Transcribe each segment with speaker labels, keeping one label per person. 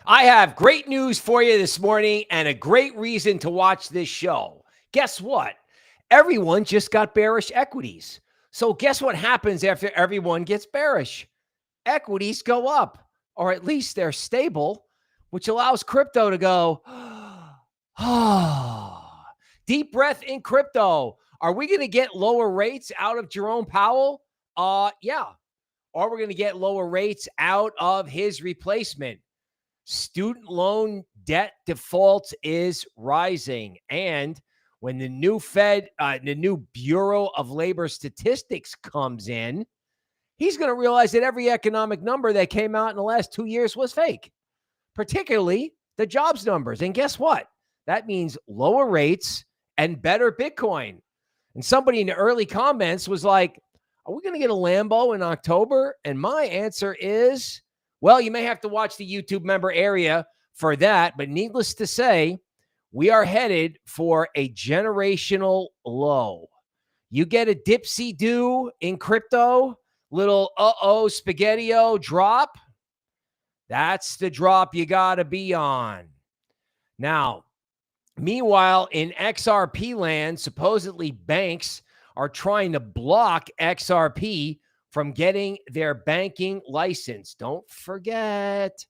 Speaker 1: I have great news for you this morning and a great reason to watch this show. Guess what? Everyone just got bearish equities. So guess what happens after everyone gets bearish? Equities go up, or at least they're stable, which allows crypto to go, deep breath in crypto. Are we going to get lower rates out of Jerome Powell? Yeah. Or we're going to get lower rates out of his replacement. Student loan debt default is rising. And when the new the new Bureau of Labor Statistics comes in, he's going to realize that every economic number that came out in the last 2 years was fake, particularly the jobs numbers. And guess what? That means lower rates and better Bitcoin. And somebody in the early comments was like, are we going to get a Lambo in October? And my answer is, well, you may have to watch the YouTube member area for that. But needless to say, we are headed for a generational low. You get a dipsy-do in crypto, little spaghetti-o drop. That's the drop you got to be on. Now, meanwhile, in XRP land, supposedly banks are trying to block XRP from getting their banking license. Don't forget,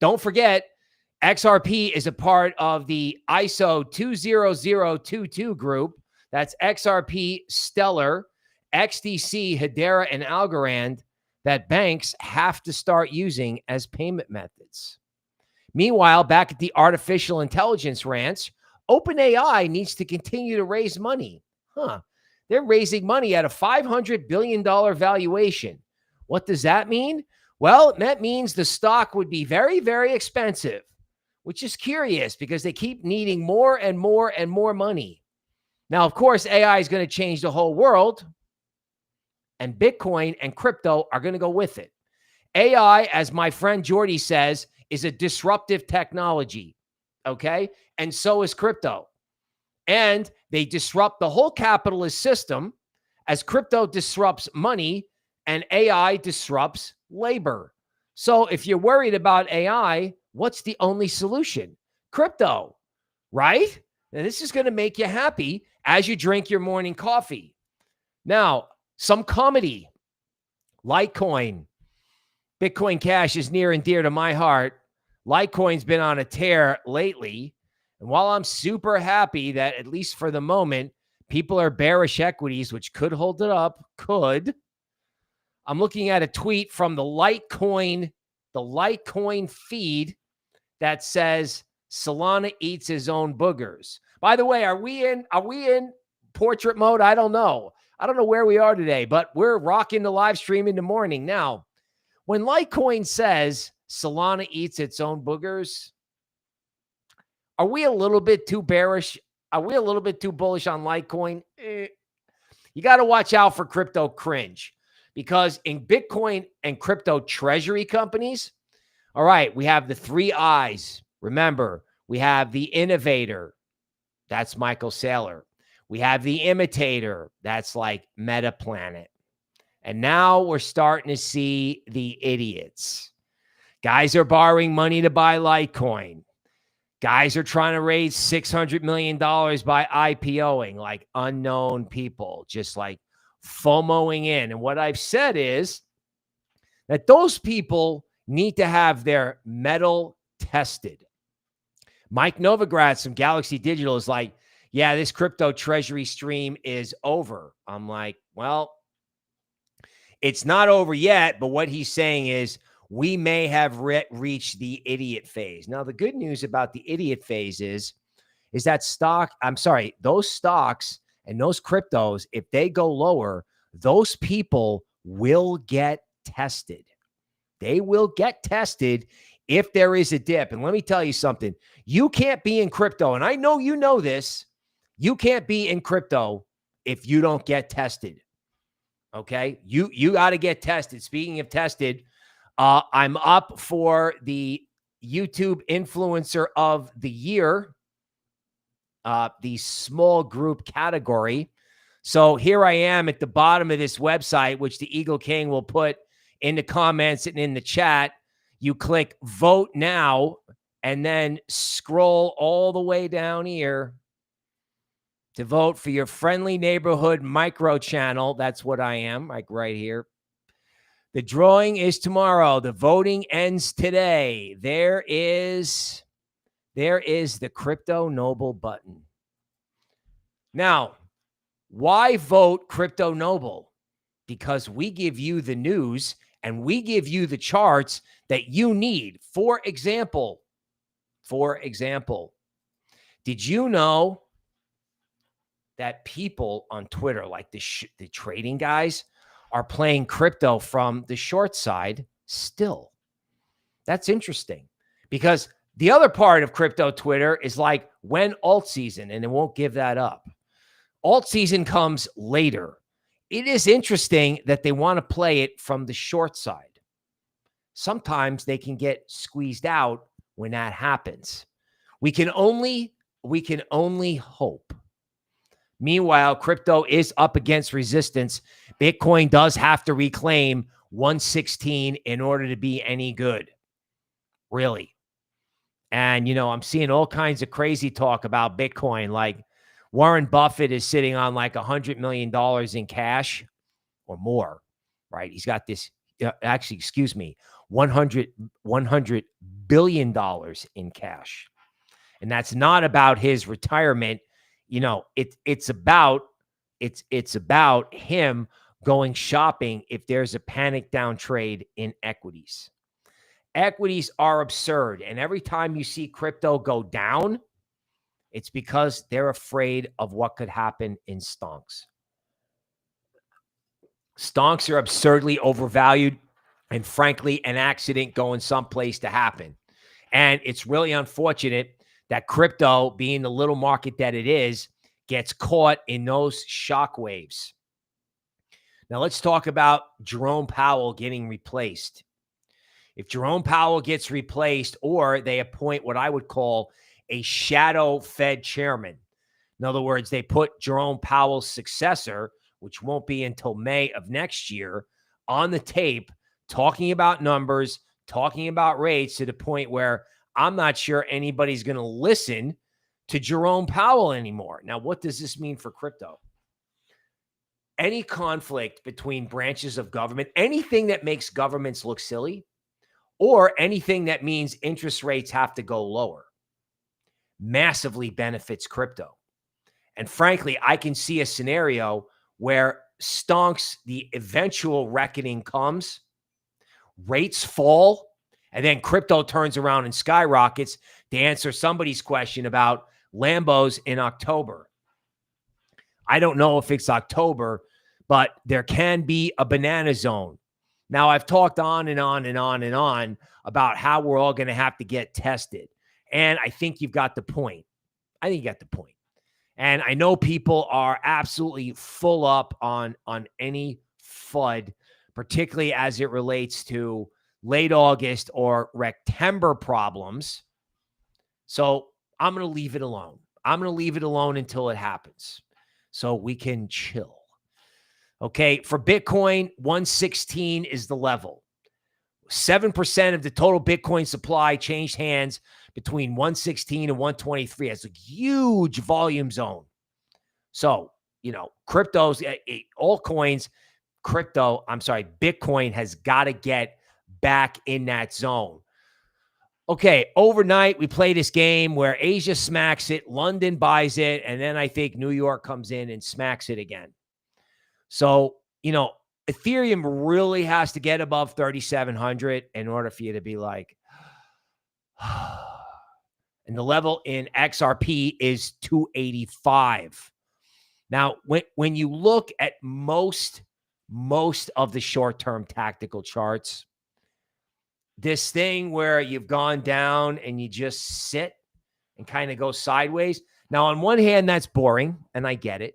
Speaker 1: XRP is a part of the ISO 20022 group. That's XRP, Stellar, XDC, Hedera, and Algorand that banks have to start using as payment methods. Meanwhile, back at the artificial intelligence ranch, OpenAI needs to continue to raise money. They're raising money at a $500 billion valuation. What does that mean? Well, that means the stock would be very, very expensive, which is curious because they keep needing more and more and more money. Now, of course, AI is going to change the whole world, and Bitcoin and crypto are going to go with it. AI, as my friend Jordy says, is a disruptive technology, okay? And so is crypto. And they disrupt the whole capitalist system as crypto disrupts money and AI disrupts labor. So if you're worried about AI, what's the only solution? Crypto, right? And this is going to make you happy as you drink your morning coffee. Now, some comedy. Litecoin. Bitcoin Cash is near and dear to my heart. Litecoin's been on a tear lately. And while I'm super happy that, at least for the moment, people are bearish equities, which could hold it up, I'm looking at a tweet from the Litecoin feed that says Solana eats his own boogers. By the way, are we in portrait mode? I don't know. I don't know where we are today, but we're rocking the live stream in the morning. Now, when Litecoin says Solana eats its own boogers, are we a little bit too bearish? Are we a little bit too bullish on Litecoin? You got to watch out for crypto cringe, because in Bitcoin and crypto treasury companies, all right, we have the three I's. Remember, we have the Innovator. That's Michael Saylor. We have the Imitator. That's like Metaplanet. And now we're starting to see the idiots. Guys are borrowing money to buy Litecoin. Guys are trying to raise $600 million by IPOing, like unknown people, just like FOMOing in. And what I've said is that those people need to have their metal tested. Mike Novogratz from Galaxy Digital is like, yeah, this crypto treasury stream is over. I'm like, well, it's not over yet, but what he's saying is we may have reached the idiot phase. Now, the good news about the idiot phase is that those stocks and those cryptos, if they go lower, those people will get tested. They will get tested if there is a dip. And let me tell you something. You can't be in crypto, and I know you know this. You can't be in crypto if you don't get tested. Okay? You got to get tested. Speaking of tested, I'm up for the YouTube Influencer of the Year, the small group category. So here I am at the bottom of this website, which the Eagle King will put in the comments and in the chat. You click vote now, and then scroll all the way down here to vote for your friendly neighborhood micro channel. That's what I am, like right here. The drawing is tomorrow. The voting ends today. There is the Crypto Noble button. Now, why vote Crypto Noble? Because we give you the news and we give you the charts that you need. For example, did you know that people on Twitter, like the trading guys, are playing crypto from the short side still? That's interesting, because the other part of crypto Twitter is like when alt season, and it won't give that up. Alt season comes later. It is interesting that they want to play it from the short side. Sometimes they can get squeezed out when that happens. We can only hope. Meanwhile, crypto is up against resistance. Bitcoin does have to reclaim 116 in order to be any good. Really. And, I'm seeing all kinds of crazy talk about Bitcoin. Like Warren Buffett is sitting on like $100 million in cash or more, right? He's got this, $100 billion in cash. And that's not about his retirement. It's about him going shopping if there's a panic down trade in equities. Equities are absurd. And every time you see crypto go down, it's because they're afraid of what could happen in stonks. Stonks are absurdly overvalued, and frankly, an accident going someplace to happen. And it's really unfortunate that crypto, being the little market that it is, gets caught in those shock waves. Now let's talk about Jerome Powell getting replaced. If Jerome Powell gets replaced, or they appoint what I would call a shadow Fed chairman. In other words, they put Jerome Powell's successor, which won't be until May of next year, on the tape, talking about numbers, talking about rates, to the point where I'm not sure anybody's going to listen to Jerome Powell anymore. Now, what does this mean for crypto? Any conflict between branches of government, anything that makes governments look silly, or anything that means interest rates have to go lower, massively benefits crypto. And frankly, I can see a scenario where stonks, the eventual reckoning comes, rates fall, and then crypto turns around and skyrockets, to answer somebody's question about Lambos in October. I don't know if it's October, but there can be a banana zone. Now, I've talked on and on and on and on about how we're all going to have to get tested. And I think you've got the point. And I know people are absolutely full up on any FUD, particularly as it relates to late August or Rectember problems. So I'm going to leave it alone. I'm going to leave it alone until it happens, so we can chill. Okay, for Bitcoin, 116 is the level. 7% of the total Bitcoin supply changed hands between 116 and 123. That's a huge volume zone. So, cryptos, altcoins, Bitcoin has got to get back in that zone. Okay, overnight, we play this game where Asia smacks it, London buys it, and then I think New York comes in and smacks it again. So, Ethereum really has to get above 3,700 in order for you to be like, and the level in XRP is 285. Now, when you look at most of the short-term tactical charts, this thing where you've gone down and you just sit and kind of go sideways. Now, on one hand, that's boring, and I get it.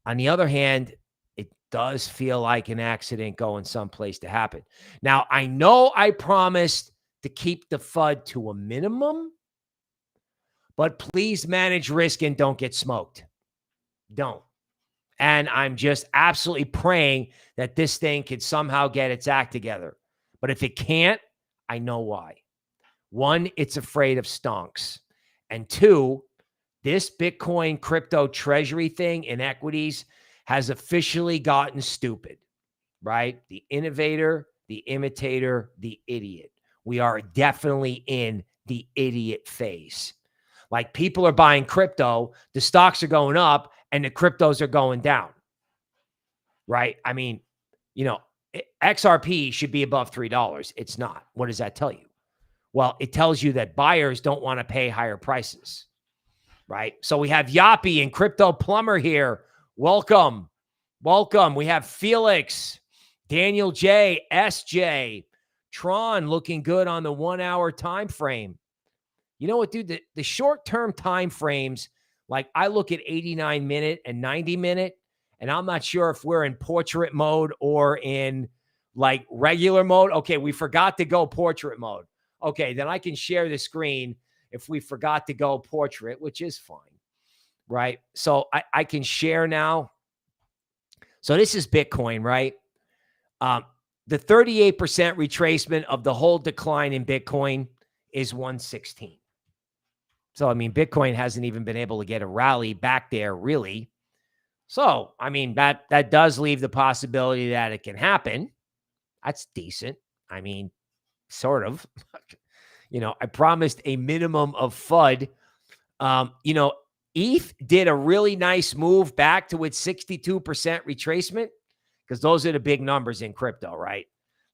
Speaker 1: On the other hand, it does feel like an accident going someplace to happen. Now, I know I promised to keep the FUD to a minimum, but please manage risk and don't get smoked. Don't. And I'm just absolutely praying that this thing can somehow get its act together. But if it can't, I know why. One, it's afraid of stonks. And two, this Bitcoin crypto treasury thing in equities has officially gotten stupid, right? The innovator, the imitator, the idiot. We are definitely in the idiot phase. Like, people are buying crypto, the stocks are going up, and the cryptos are going down, right? I mean, you know, XRP should be above $3. It's not. What does that tell you? Well, it tells you that buyers don't want to pay higher prices, right? So we have Yappy and Crypto Plumber here. Welcome. Welcome. We have Felix, Daniel J, SJ, Tron looking good on the 1 hour time frame. You know what, dude? The short-term time frames, like I look at 89-minute and 90-minute, and I'm not sure if we're in portrait mode or in like regular mode. Okay, we forgot to go portrait mode. Okay, then I can share the screen if we forgot to go portrait, which is fine, right? So I can share now. So this is Bitcoin, right? The 38% retracement of the whole decline in Bitcoin is 116. So, I mean, Bitcoin hasn't even been able to get a rally back there, really. So, I mean, that does leave the possibility that it can happen. That's decent. I mean, sort of. You know, I promised a minimum of FUD. You know, ETH did a really nice move back to its 62% retracement, because those are the big numbers in crypto, right?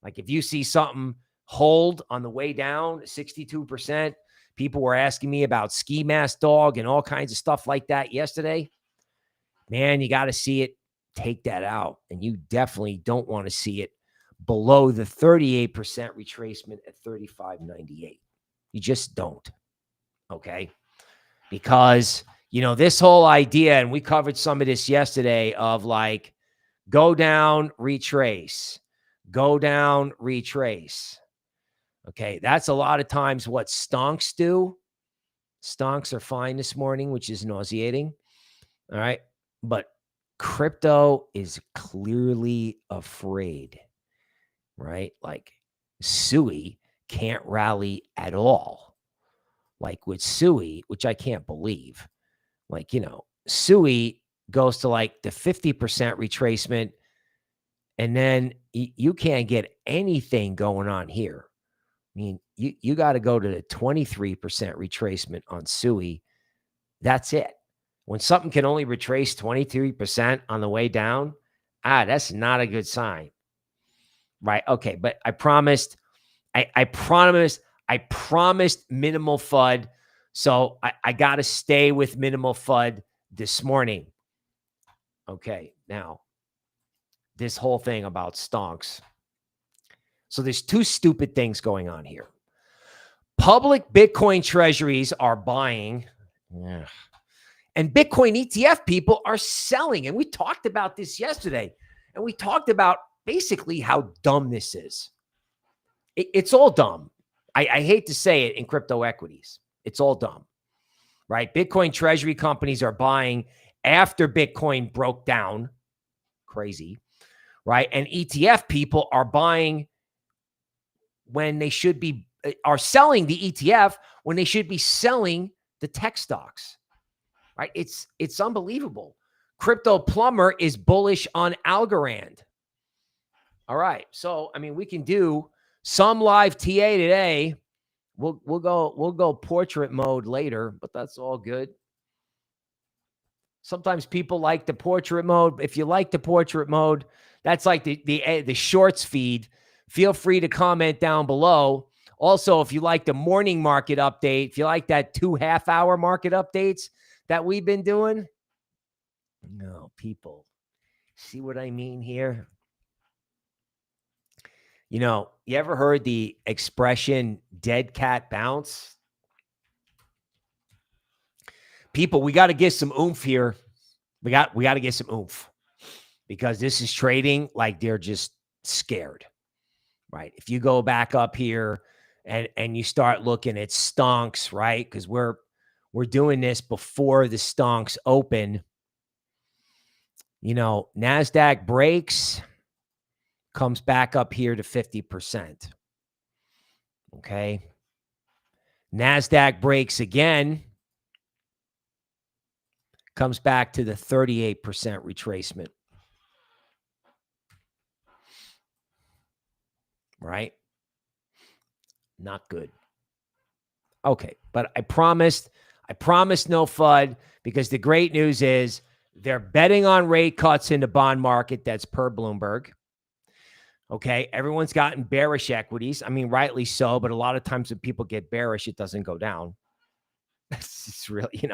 Speaker 1: Like, if you see something hold on the way down, 62%, people were asking me about Ski Mask Dog and all kinds of stuff like that yesterday. Man, you got to see it take that out. And you definitely don't want to see it below the 38% retracement at 35.98. You just don't. Okay. Because, you know, this whole idea, and we covered some of this yesterday, of like, go down, retrace, go down, retrace. Okay. That's a lot of times what stonks do. Stonks are fine this morning, which is nauseating. All right. But crypto is clearly afraid, right? Like, Sui can't rally at all. Like with Sui, which I can't believe, like, you know, Sui goes to like the 50% retracement, and then you can't get anything going on here. I mean, you got to go to the 23% retracement on Sui. That's it. When something can only retrace 23% on the way down, that's not a good sign. Right? Okay, but I promised minimal FUD. So I got to stay with minimal FUD this morning. Okay, now, this whole thing about stonks. So there's two stupid things going on here. Public Bitcoin treasuries are buying, and Bitcoin ETF people are selling. And we talked about this yesterday. And we talked about basically how dumb this is. It's all dumb. I hate to say it in crypto equities. It's all dumb, right? Bitcoin treasury companies are buying after Bitcoin broke down. Crazy, right? And ETF people are buying when they should be, are selling the ETF when they should be selling the tech stocks, right? It's unbelievable. Crypto Plumber is bullish on Algorand. All right. So, I mean, we can do some live TA today. We'll go portrait mode later, but that's all good. Sometimes people like the portrait mode. If you like the portrait mode, that's like the shorts feed. Feel free to comment down below. Also, if you like the morning market update, if you like that 2 half-hour market updates that we've been doing. No, people, see what I mean here? You know, you ever heard the expression dead cat bounce? People, we got to get some oomph here. We got to get some oomph, because this is trading like they're just scared, right? If you go back up here and you start looking at stonks, right? Because we're doing this before the stonks open. You know, Nasdaq breaks, comes back up here to 50%. Okay. Nasdaq breaks again. Comes back to the 38% retracement. Right? Not good. Okay, but I promised no FUD, because the great news is they're betting on rate cuts in the bond market. That's per Bloomberg. Okay, everyone's gotten bearish equities. I mean, rightly so, but a lot of times when people get bearish, it doesn't go down. It's really, in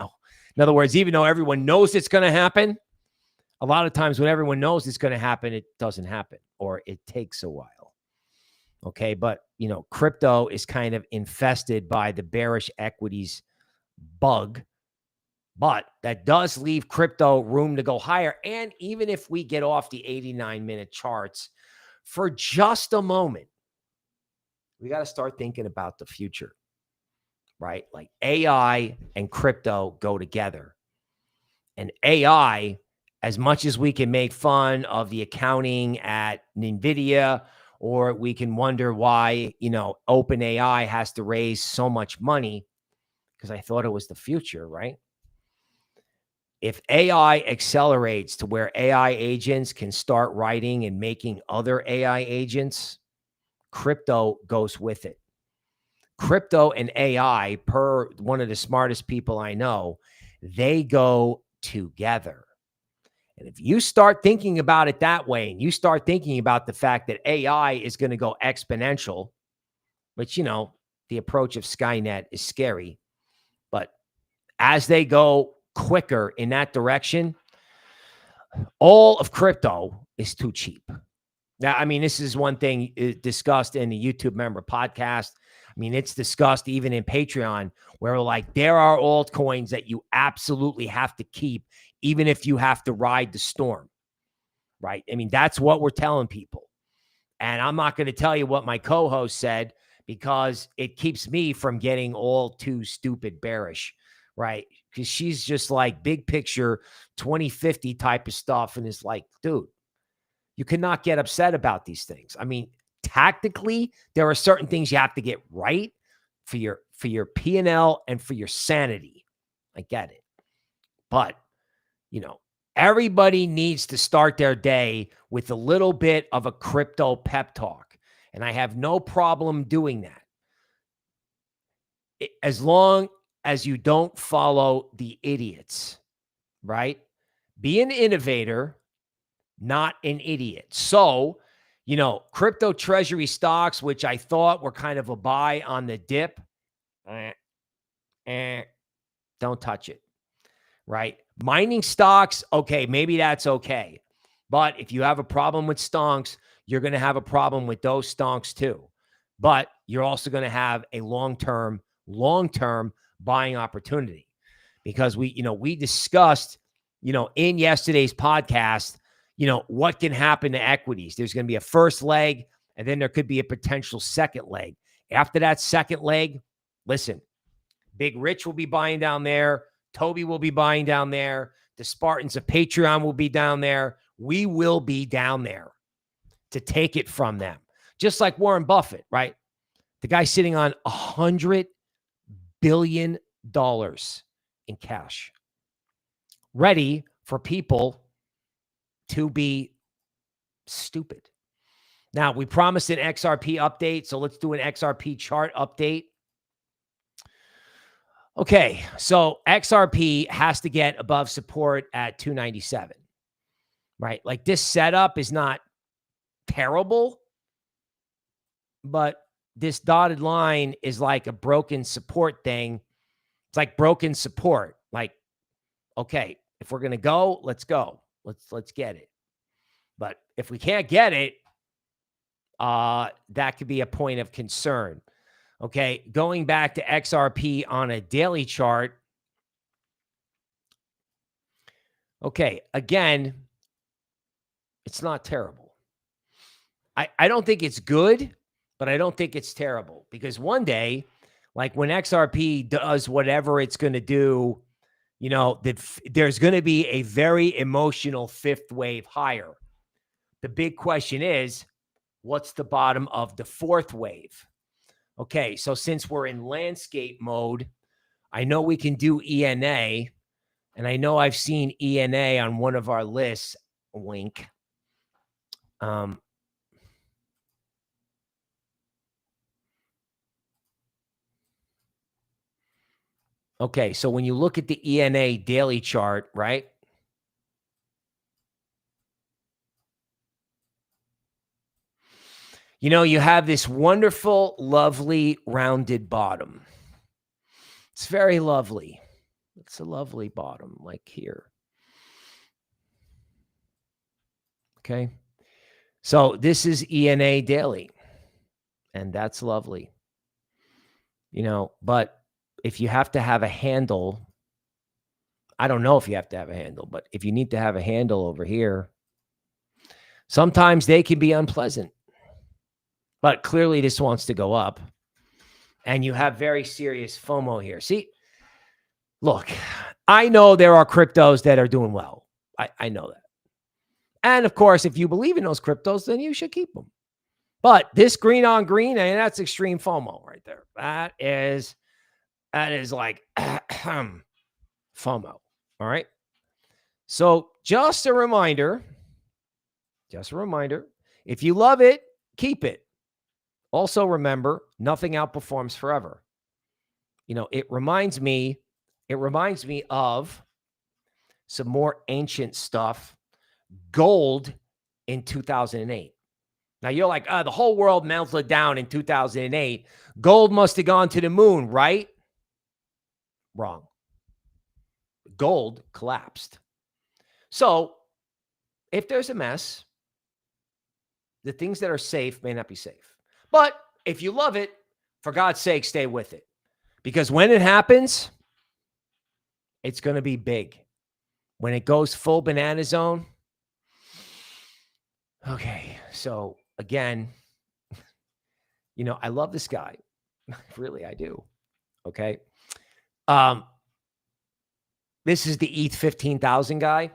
Speaker 1: other words, even though everyone knows it's going to happen, a lot of times when everyone knows it's going to happen, it doesn't happen, or it takes a while. Okay, but, crypto is kind of infested by the bearish equities bug, but that does leave crypto room to go higher. And even if we get off the 89-minute charts for just a moment, we got to start thinking about the future, right? Like AI and crypto go together. And AI, as much as we can make fun of the accounting at Nvidia, or we can wonder why, OpenAI has to raise so much money, because I thought it was the future, right? If AI accelerates to where AI agents can start writing and making other AI agents, crypto goes with it. Crypto and AI, per one of the smartest people I know, they go together. And if you start thinking about it that way, and you start thinking about the fact that AI is going to go exponential, which, the approach of Skynet is scary, but as they go quicker in that direction, all of crypto is too cheap. Now, I mean, this is one thing discussed in the YouTube member podcast. I mean, it's discussed even in Patreon, where there are altcoins that you absolutely have to keep, even if you have to ride the storm, right? I mean, that's what we're telling people. And I'm not going to tell you what my co-host said, because it keeps me from getting all too stupid bearish, right? Because she's just like big picture 2050 type of stuff. And it's like, dude, you cannot get upset about these things. I mean, tactically, there are certain things you have to get right for your P&L and for your sanity. I get it. But, everybody needs to start their day with a little bit of a crypto pep talk. And I have no problem doing that, as long as you don't follow the idiots, right? Be an innovator, not an idiot. So, crypto treasury stocks, which I thought were kind of a buy on the dip, don't touch it, right? Mining stocks, okay, maybe that's okay. But if you have a problem with stonks, you're going to have a problem with those stonks too. But you're also going to have a long-term buying opportunity, because we discussed, in yesterday's podcast, what can happen to equities. There's going to be a first leg, and then there could be a potential second leg. After that second leg, listen, Big Rich will be buying down there. Toby will be buying down there. The Spartans of Patreon will be down there. We will be down there to take it from them. Just like Warren Buffett, right? The guy sitting on $100 billion in cash, ready for people to be stupid. Now, we promised an XRP update, so let's do an XRP chart update. Okay, so XRP has to get above support at 297, right? Like, this setup is not terrible, but this dotted line is like a broken support thing. It's like broken support. Like, okay, if we're going to go, let's go. Let's get it. But if we can't get it, that could be a point of concern. Okay, going back to XRP on a daily chart. Okay, again, it's not terrible. I don't think it's good, but I don't think it's terrible, because one day, like when XRP does whatever it's going to do, there's going to be a very emotional fifth wave higher. The big question is, what's the bottom of the fourth wave? Okay, so since we're in landscape mode, I know we can do ENA, and I know I've seen ENA on one of our lists. Wink. Okay, so when you look at the ENA daily chart, right? You know, you have this wonderful, lovely, rounded bottom. It's very lovely. It's a lovely bottom, like here. Okay. So this is ENA daily, and that's lovely. You know, but if you have to have a handle, I don't know if you have to have a handle, but if you need to have a handle over here, sometimes they can be unpleasant. But clearly this wants to go up. And you have very serious FOMO here. See, look, I know there are cryptos that are doing well. I know that. And of course, if you believe in those cryptos, then you should keep them. But this green on green, and that's extreme FOMO right there. That is like FOMO. All right. So just a reminder, if you love it, keep it. Also remember, nothing outperforms forever. You know, it reminds me of some more ancient stuff. Gold in 2008. Now you're like, the whole world melted down in 2008. Gold must have gone to the moon, right? Wrong. Gold collapsed. So if there's a mess, the things that are safe may not be safe. But if you love it, for God's sake, stay with it. Because when it happens, it's going to be big. When it goes full banana zone. Okay, so again, you know, I love this guy. Really, I do. Okay. This is the ETH 15,000 guy.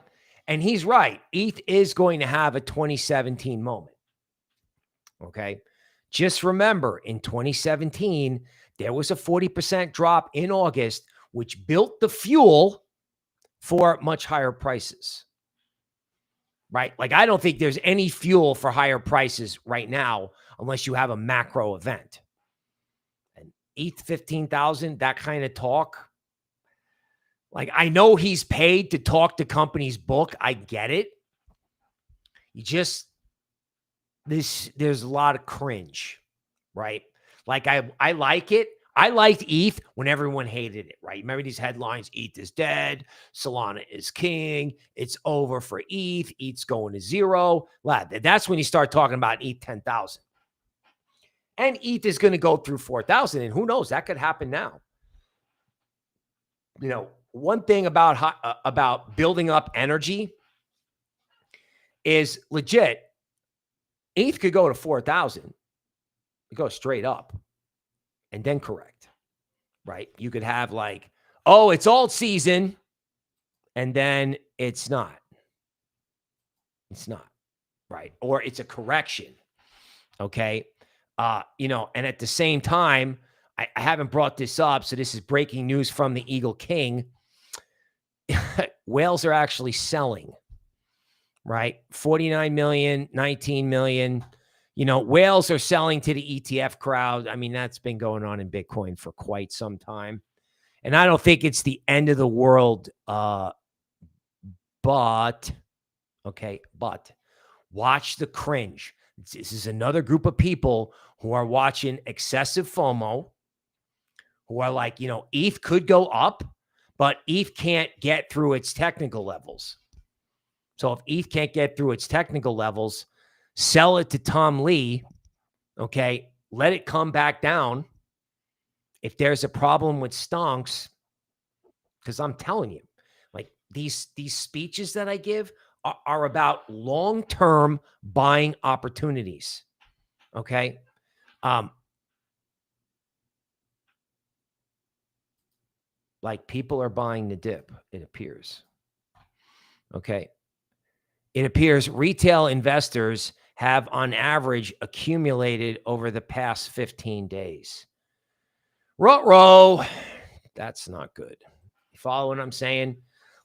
Speaker 1: And he's right. ETH is going to have a 2017 moment. Okay. Just remember, in 2017, there was a 40% drop in August, which built the fuel for much higher prices. Right? Like, I don't think there's any fuel for higher prices right now unless you have a macro event. And ETH 15,000, that kind of talk. Like, I know he's paid to talk the company's book. I get it. There's a lot of cringe, right? Like, I like it. I liked ETH when everyone hated it, right? Remember these headlines, ETH is dead, Solana is king, it's over for ETH, ETH's going to zero. That's when you start talking about ETH 10,000. And ETH is going to go through 4,000, and who knows, that could happen now. You know, one thing about building up energy is legit. ETH could go to 4,000. It goes straight up and then correct, right? You could have like, oh, it's alt season, and then it's not. It's not, right? Or it's a correction, okay? You know, and at the same time, I haven't brought this up, so this is breaking news from the Eagle King. Whales are actually selling, right? 49 million, 19 million. You know, whales are selling to the ETF crowd. I mean, that's been going on in Bitcoin for quite some time. And I don't think it's the end of the world. But watch the cringe. This is another group of people who are watching excessive FOMO, who are like, you know, ETH could go up, but ETH can't get through its technical levels. So if ETH can't get through its technical levels, sell it to Tom Lee, okay? Let it come back down. If there's a problem with stonks, because I'm telling you, like these speeches that I give are about long-term buying opportunities, okay? Like people are buying the dip, it appears, okay? It appears retail investors have on average accumulated over the past 15 days. Ruh-roh. That's not good. You follow what I'm saying?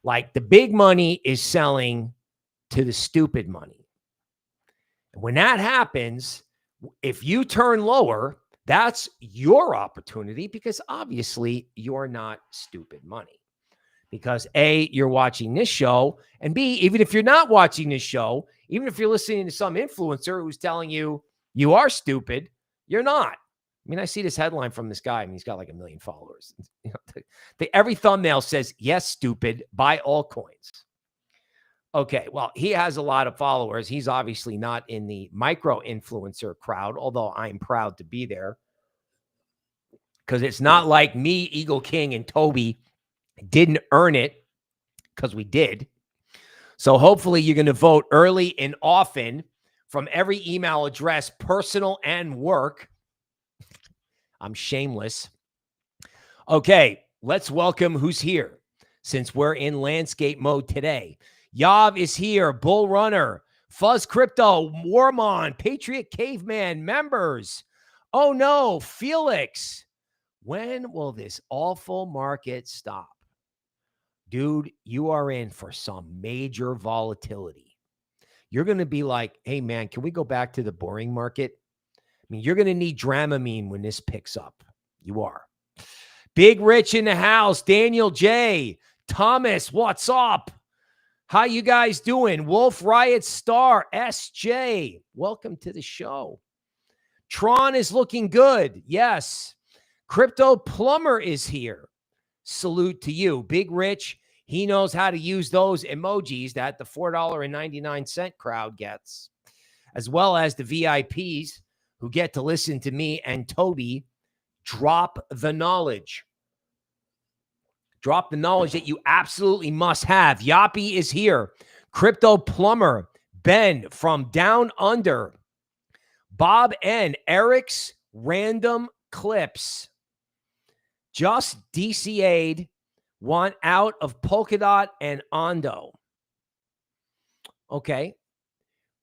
Speaker 1: Like the big money is selling to the stupid money. And when that happens, if you turn lower, that's your opportunity because obviously you're not stupid money. Because A, you're watching this show, and B, even if you're not watching this show, even if you're listening to some influencer who's telling you you are stupid, you're not. I mean, I see this headline from this guy, and he's got like 1 million followers. You know, every thumbnail says, yes, stupid, buy altcoins. Okay, well, he has a lot of followers. He's obviously not in the micro influencer crowd, although I'm proud to be there. Because it's not like me, Eagle King, and Toby didn't earn it, because we did. So hopefully you're going to vote early and often from every email address, personal and work. I'm shameless. Okay, let's welcome who's here since we're in landscape mode today. Yav is here, Bull Runner, Fuzz Crypto, Warmon, Patriot Caveman, members. Oh no, Felix. When will this awful market stop? Dude, you are in for some major volatility. You're going to be like, hey, man, can we go back to the boring market? I mean, you're going to need Dramamine when this picks up. You are. Big Rich in the house. Daniel J. Thomas, what's up? How you guys doing? Wolf Riot Star, SJ. Welcome to the show. Tron is looking good. Yes. Crypto Plumber is here. Salute to you. Big Rich, he knows how to use those emojis that the $4.99 crowd gets, as well as the VIPs who get to listen to me and Toby drop the knowledge. Drop the knowledge that you absolutely must have. Yappy is here. Crypto Plumber, Ben from Down Under, Bob N, Eric's Random Clips. Just DCA'd, want out of Polkadot and Ondo. Okay.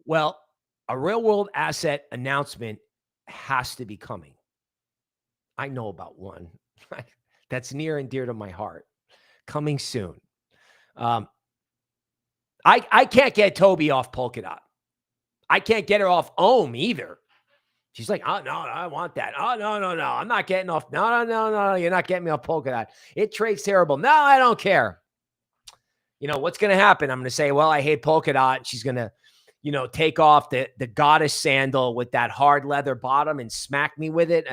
Speaker 1: Well, a real world asset announcement has to be coming. I know about one that's near and dear to my heart. Coming soon. I can't get Toby off Polkadot. I can't get her off Ohm either. She's like, oh, no, I want that. Oh, no, I'm not getting off. No, you're not getting me off Polkadot. It trades terrible. No, I don't care. You know, what's going to happen? I'm going to say, well, I hate Polkadot. She's going to, you know, take off the goddess sandal with that hard leather bottom and smack me with it.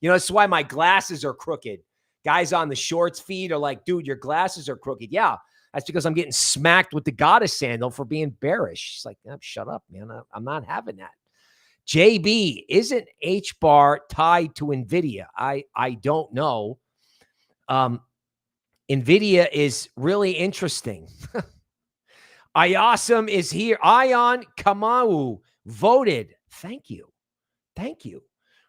Speaker 1: You know, that's why my glasses are crooked. Guys on the shorts feed are like, dude, your glasses are crooked. Yeah, that's because I'm getting smacked with the goddess sandal for being bearish. She's like, oh, shut up, man. I'm not having that. JB, isn't H-bar tied to Nvidia? I don't know. Nvidia is really interesting. Ayasam is here. Ion Kamau voted. Thank you.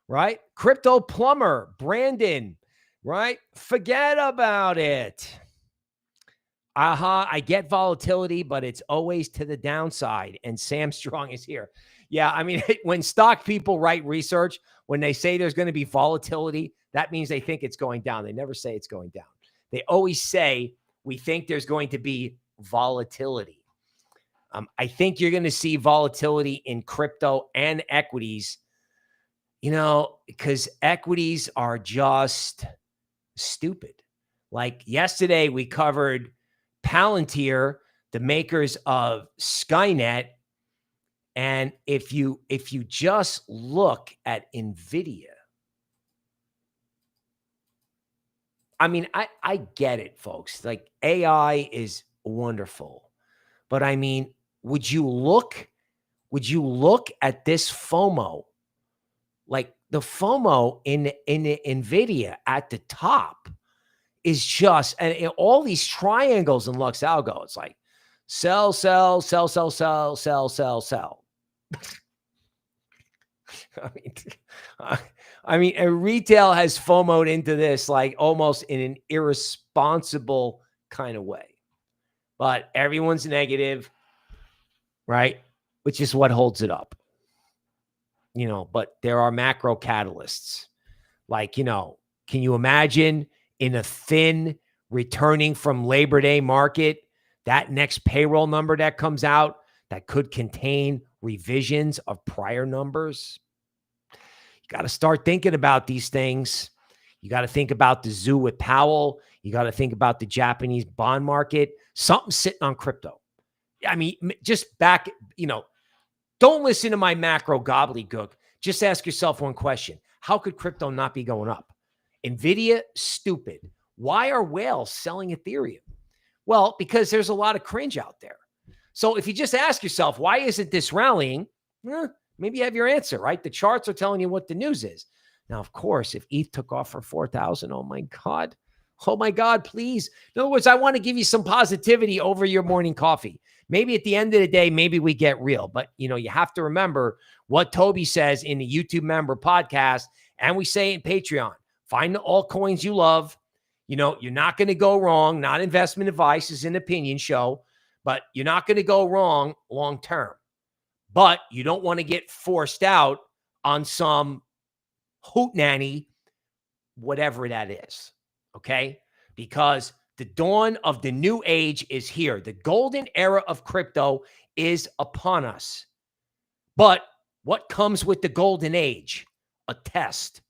Speaker 1: Right? Crypto Plumber, Brandon, right? Forget about it. I get volatility, but it's always to the downside. And Sam Strong is here. Yeah, I mean, when stock people write research, when they say there's going to be volatility, that means they think it's going down. They never say it's going down. They always say, we think there's going to be volatility. I think you're going to see volatility in crypto and equities, you know, because equities are just stupid. Like yesterday, we covered Palantir, the makers of Skynet. And if you just look at Nvidia, I mean, I get it, folks. Like AI is wonderful, but I mean, would you look at this FOMO? Like the FOMO in Nvidia at the top is just, and all these triangles in LuxAlgo, it's like sell. I mean, and retail has FOMO'd into this like almost in an irresponsible kind of way. But everyone's negative, right? Which is what holds it up. You know, but there are macro catalysts like, you know, Can you imagine in a thin returning from Labor Day market, that next payroll number that comes out that could contain revisions of prior numbers? You got to start thinking about these things. You got to think about the zoo with Powell. You got to think about the Japanese bond market. Something's sitting on crypto. I mean, just back, don't listen to my macro gobbledygook. Just ask yourself one question. How could crypto not be going up? Nvidia, stupid. Why are whales selling Ethereum? Well, because there's a lot of cringe out there. So if you just ask yourself, why isn't this rallying? Maybe you have your answer, right? The charts are telling you what the news is. Now, of course, if ETH took off for 4,000, oh my God, please. In other words, I want to give you some positivity over your morning coffee. Maybe at the end of the day, maybe we get real. But, you have to remember what Toby says in the YouTube member podcast, and we say in Patreon. Find the altcoins you love. You're not going to go wrong. Not investment advice, is an opinion show, but you're not going to go wrong long term. But you don't want to get forced out on some hootenanny, whatever that is, okay? Because the dawn of the new age is here. The golden era of crypto is upon us. But what comes with the golden age? A test.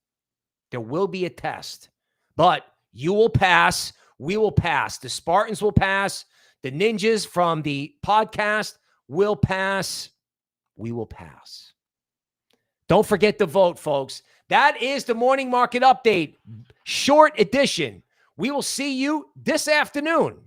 Speaker 1: There will be a test. But you will pass. We will pass. The Spartans will pass. The ninjas from the podcast will pass. We will pass. Don't forget to vote, folks. That is the morning market update. Short edition. We will see you this afternoon.